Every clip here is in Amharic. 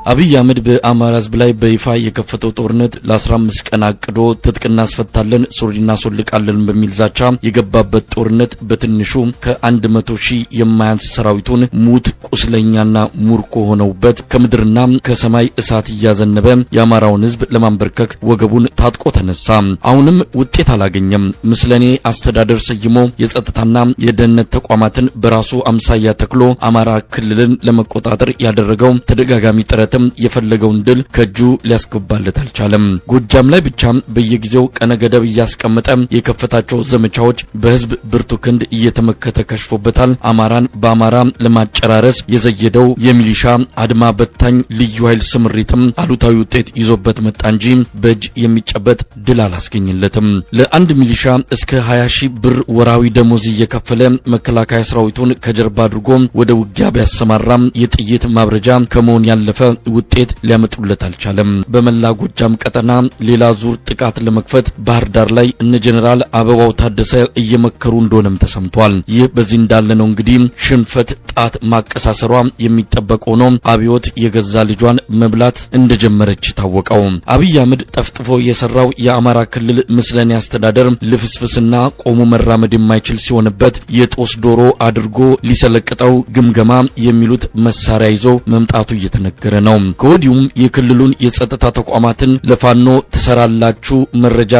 አብይ አህመድ በአማራ ህዝብ ላይ በይፋ የከፈተው ጦርነት ለ15 ቀን አቅዶ ትጥቅና አስፈታለን ሱሪና ሶልቃለን በሚል ዛቻ የገባበት ጦርነት በትንሹ ከ100,000 የማያንስ ሰራዊቱን ሙት ቁስለኛና ሙርኮ ሆነውበት ከምድርና ከሰማይ እሳት እያዘነበ የአማራውን ህዝብ ለማንበርከክ ወገቡን ታጥቆ ተነሳ። አሁንም ውጤት አላገኘም። ምስለኔ አስተዳደር ሰይሞ የጸጥታና የደህንነት ተቋማትን በራሱ አምሳያ ተክሎ አማራ ክልልን ለመቆጣጠር ያደረገው ተደጋጋሚ ጥረት የፈለገውን ድል ከጁ ሊያስገባለት አልቻለም። ጎጃም ላይ ብቻ በየጊዜው ቀነገደብ ያስቀመጠ የከፈታቸው ዘመቻዎች በህዝብ ብርቱ ክንድ እየተመከተ ከሽፎበታል። አማራን በአማራ ለማጨራረስ የዘየደው የሚሊሻ አድማ በታኝ ልዩ ኃይል ስምሪትም አሉታዊ ውጤት ይዞበት መጣ እንጂ በእጅ የሚጨበጥ ድል አላስገኘለትም። ለአንድ ሚሊሻ እስከ 20,000 ብር ወራዊ ደሞዝ እየከፈለ መከላከያ ሰራዊቱን ከጀርባ አድርጎ ወደ ውጊያ ቢያሰማራም የጥይት ማብረጃ ከመሆን ያለፈ ውጤት ሊያመጡለት አልቻለም። በመላ ጎጃም ቀጠና ሌላ ዙር ጥቃት ለመክፈት ባህር ዳር ላይ እነ ጀነራል አበባው ታደሰ እየመከሩ እንደሆነም ተሰምቷል። ይህ በዚህ እንዳለ ነው እንግዲህ ሽንፈት ጣት ማቀሳሰሯ የሚጠበቀው ነው። አብዮት የገዛ ልጇን መብላት እንደጀመረች ታወቀው። አብይ አህመድ ጠፍጥፎ የሰራው የአማራ ክልል ምስለኔ አስተዳደር ልፍስፍስና ቆሞ መራመድ የማይችል ሲሆንበት የጦስ ዶሮ አድርጎ ሊሰለቅጠው ግምገማ የሚሉት መሳሪያ ይዞ መምጣቱ እየተነገረ ነው። ከወዲሁም የክልሉን የጸጥታ ተቋማትን ለፋኖ ትሰራላችሁ፣ መረጃ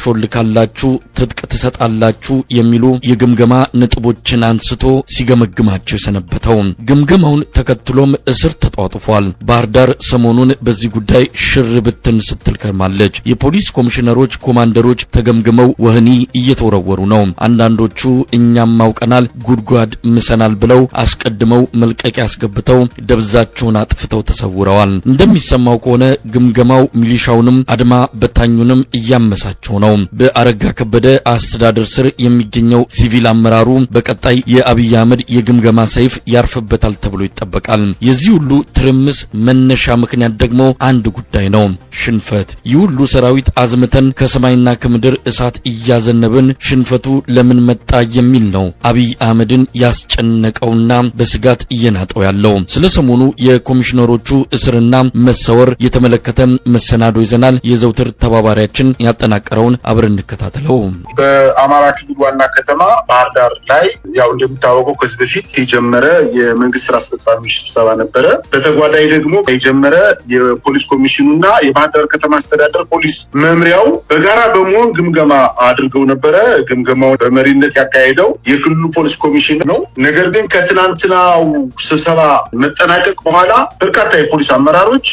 ታሾልካላችሁ፣ ትጥቅ ትሰጣላችሁ የሚሉ የግምገማ ነጥቦችን አንስቶ ሲገመግማቸው ሰነበተው። ግምገማውን ተከትሎም እስር ተጧጡፏል። ባህር ዳር ሰሞኑን በዚህ ጉዳይ ሽር ብትን ስትል ከርማለች። የፖሊስ ኮሚሽነሮች፣ ኮማንደሮች ተገምግመው ወህኒ እየተወረወሩ ነው። አንዳንዶቹ እኛም ማውቀናል ጉድጓድ ምሰናል ብለው አስቀድመው መልቀቂያ አስገብተው ደብዛቸውን አጥፍተው ተሰውረዋል። እንደሚሰማው ከሆነ ግምገማው ሚሊሻውንም አድማ በታኙንም እያመሳቸው ነው። በአረጋ ከበደ አስተዳደር ስር የሚገኘው ሲቪል አመራሩ በቀጣይ የአብይ አህመድ የግምገማ ሰይፍ ያርፍበታል ተብሎ ይጠበቃል። የዚህ ሁሉ ትርምስ መነሻ ምክንያት ደግሞ አንድ ጉዳይ ነው፣ ሽንፈት። ይህ ሁሉ ሰራዊት አዝምተን ከሰማይና ከምድር እሳት እያዘነብን ሽንፈቱ ለምን መጣ የሚል ነው አብይ አህመድን ያስጨነቀውና በስጋት እየናጠው ያለው። ስለ ሰሞኑ የኮሚሽነሮቹ እስርና መሰወር የተመለከተ መሰናዶ ይዘናል። የዘውትር ተባባሪያችን ያጠናቀረውን አብረን እንከታተለው። በአማራ ክልል ዋና ከተማ ባህር ዳር ላይ ያው እንደሚታወቀው ከዚህ በፊት የጀመረ የመንግስት ስራ አስፈጻሚ ስብሰባ ነበረ። በተጓዳኝ ደግሞ የጀመረ የፖሊስ ኮሚሽኑና የባህር ዳር ከተማ አስተዳደር ፖሊስ መምሪያው በጋራ በመሆን ግምገማ አድርገው ነበረ። ግምገማው በመሪነት ያካሄደው የክልሉ ፖሊስ ኮሚሽን ነው። ነገር ግን ከትናንትናው ስብሰባ መጠናቀቅ በኋላ በርካታ የፖሊስ አመራሮች፣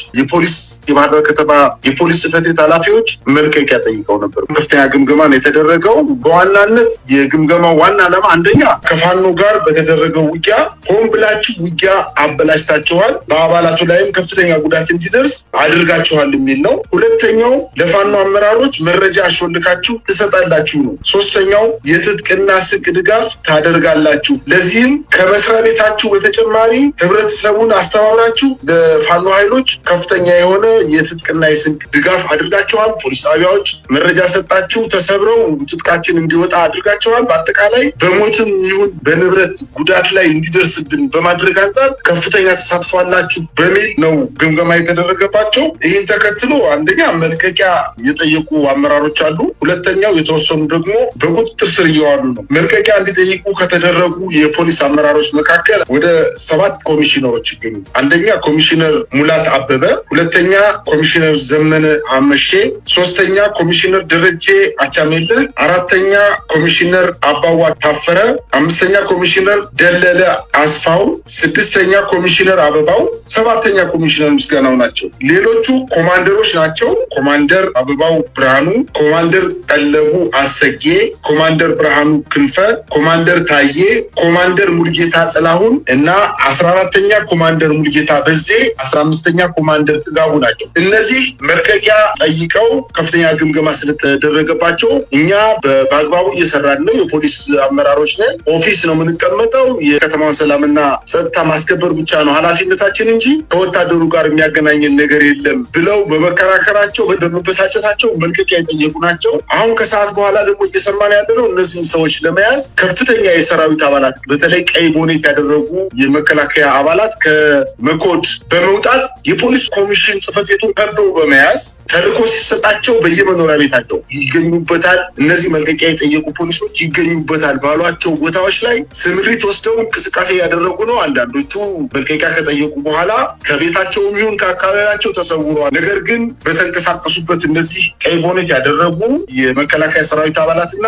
የባህር ዳር ከተማ የፖሊስ ጽሕፈት ቤት ኃላፊዎች መልቀቂያ ጠይቀው ነበር። ከፍተኛ ግምገማ ነው የተደረገው። በዋናነት የግምገማው ዋና ዓላማ አንደኛ ከፋኖ ጋር በተደረገው ውጊያ ሆን ብላችሁ ውጊያ አበላሽታችኋል፣ በአባላቱ ላይም ከፍተኛ ጉዳት እንዲደርስ አድርጋችኋል የሚል ነው። ሁለተኛው ለፋኖ አመራሮች መረጃ አሾልካችሁ ትሰጣላችሁ ነው። ሶስተኛው የትጥቅና ስንቅ ድጋፍ ታደርጋላችሁ። ለዚህም ከመስሪያ ቤታችሁ በተጨማሪ ህብረተሰቡን አስተባብራችሁ ለፋኖ ኃይሎች ከፍተኛ የሆነ የትጥቅና የስንቅ ድጋፍ አድርጋችኋል። ፖሊስ ጣቢያዎች መረጃ ሰጣችሁ፣ ተሰብረው ትጥቃችን እንዲወጣ አድርጋችኋል። በአጠቃላይ በሞትም ይሁን በንብረት ጉዳት ላይ እንዲደርስብን በማድረግ አንጻር ከፍተኛ ተሳትፎ አላችሁ በሚል ነው ግምገማ የተደረገባቸው። ይህን ተከትሎ አንደኛ መልቀቂያ የጠየቁ አመራሮች አሉ። ሁለተኛው የተወሰኑ ደግሞ በቁጥጥር ስር እየዋሉ ነው። መልቀቂያ እንዲጠይቁ ከተደረጉ የፖሊስ አመራሮች መካከል ወደ 7 ኮሚሽነሮች ይገኙ። አንደኛ ኮሚሽነር ሙላት አበበ፣ ሁለተኛ ኮሚሽነር ዘመነ አመሼ፣ ሶስተኛ ኮሚሽነር ደረጀ አቻሜለ፣ አራተኛ ኮሚሽነር አባዋ ታፈረ፣ አምስተኛ ኮሚሽነር ደለለ አስፋው፣ ስድስተኛ ኮሚሽነር አበባው፣ ሰባተኛ ኮሚሽነር ምስጋናው ናቸው። ሌሎቹ ኮማንደሮች ናቸው። ኮማንደር አበባው ብርሃኑ፣ ኮማንደር ቀለቡ አሰጌ፣ ኮማንደር ብርሃኑ ክንፈ፣ ኮማንደር ታዬ፣ ኮማንደር ሙልጌታ ጥላሁን እና 14ኛ ኮማንደር ሙልጌታ በዜ፣ 15ኛ ኮማንደር ጥጋቡ ናቸው። እነዚህ መልቀቂያ ጠይቀው ከፍተኛ ግምገማ ስለተደረገባቸው እኛ በአግባቡ እየሰራን ነው። የፖሊስ አመራሮች ነን። ኦፊስ ነው የምንቀመጠው። የከተማውን ሰላምና ጸጥታ ማስከበር ብቻ ነው ኃላፊነታችን እንጂ ከወታደሩ ጋር የሚያገናኘን ነገር የለም ብለው በመከራከራቸው በመበሳጨታቸው መልቀቂያ የጠየቁ ናቸው። አሁን ከሰዓት በኋላ ደግሞ እየሰማን ያለነው እነዚህን ሰዎች ለመያዝ ከፍተኛ የሰራዊት አባላት በተለይ ቀይ ቦኔት ያደረጉ የመከላከያ አባላት ከመኮድ በመውጣት የፖሊስ ኮሚሽን ጽሕፈት ቤቱን ከበው በመያዝ ተልዕኮ ሲሰጣቸው በየመኖሪያ ቤታቸው ይገኙበታል። እነዚህ መልቀቂያ የጠየቁ ፖሊሶች ይገኙበታል ባሏቸው ቦታዎች ላይ ስምሪት ወስደው እንቅስቃሴ ያደረጉ ነው። አንዳንዶቹ መልቀቂያ ከጠየቁ በኋላ ከቤታቸውም ይሁን ከአካባቢያቸው ተሰውረዋል። ነገር ግን በተንቀሳቀሱበት እነዚህ ቀይ ቦኔት ያደረጉ የመከላከያ ሰራዊት አባላትና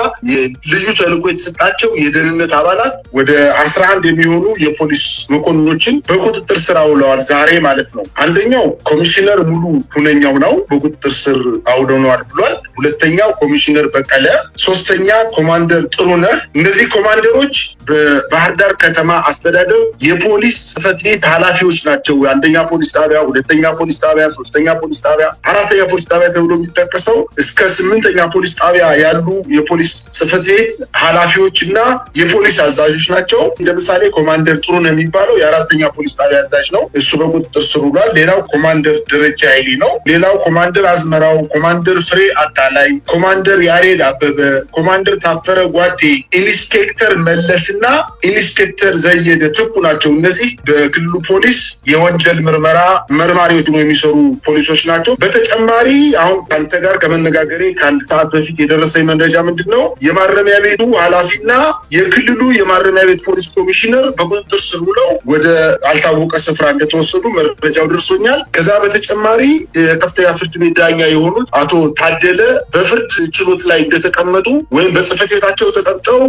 ልዩ ተልዕኮ የተሰጣቸው የደህንነት አባላት ወደ 11 የሚሆኑ የፖሊስ መኮንኖችን በቁጥጥር ስር አውለዋል። ዛሬ ማለት ነው። አንደኛው ኮሚሽነር ሙሉ ሁነኛው ነው በቁጥጥር ስር አውለነዋል ብሏል። ሁለተኛው ኮሚሽነር በቀለ፣ ሶስተኛ ኮማንደር ጥሩነህ። እነዚህ ኮማንደሮች በባህር ዳር ከተማ አስተዳደር የፖሊስ ጽሕፈት ቤት ኃላፊዎች ናቸው። አንደኛ ፖሊስ ጣቢያ፣ ሁለተኛ ፖሊስ ጣቢያ፣ ሶስተኛ ፖሊስ ጣቢያ፣ አራተኛ ፖሊስ ጣቢያ ተብሎ የሚጠቀሰው እስከ 8ኛ ፖሊስ ጣቢያ ያሉ የፖሊስ ጽሕፈት ቤት ኃላፊዎች እና የፖሊስ አዛዦች ናቸው። ለምሳሌ ኮማንደር ጥሩነህ የሚባለው የ4ኛ ፖሊስ ጣቢያ አዛዥ ነው። እሱ በቁጥጥር ስር ውሏል። ሌላው ኮማንደር ደረጃ ኃይሌ ነው። ሌላው ኮማንደር አዝመራው፣ ኮማንደር ፍሬ አታላይ፣ ኮማንደር ያሬድ አበበ፣ ኮማንደር ታፈረ ጓዴ፣ ኢንስፔክተር መለስና ኢንስፔክተር ዘየደ ትኩ ናቸው። እነዚህ በክልሉ ፖሊስ የወንጀል ምርመራ መርማሪዎች ነው የሚሰሩ ፖሊሶች ናቸው። በተጨማሪ አሁን ከአንተ ጋር ከመነጋገሬ ከአንድ ሰዓት በፊት የደረሰኝ መረጃ ምንድን ነው? የማረሚያ ቤቱ ኃላፊና የክልሉ የማረሚያ ቤት ፖሊስ ኮሚሽነር በቁጥጥር ስር ውለው ወደ አልታወቀ ስፍራ እንደተወሰዱ መረጃው ደርሶኛል። ከዛ በተጨማሪ የከፍተኛ ፍርድ ቤት ዳኛ የሆኑት አቶ ታደለ በፍርድ ችሎት ላይ እንደተቀመጡ ወይም በጽሕፈት ቤታቸው ተቀምጠው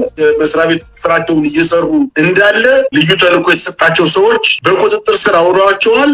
መስሪያ ቤት ስራቸውን እየሰሩ እንዳለ ልዩ ተልዕኮ የተሰጣቸው ሰዎች በቁጥጥር ስር አውለዋቸዋል።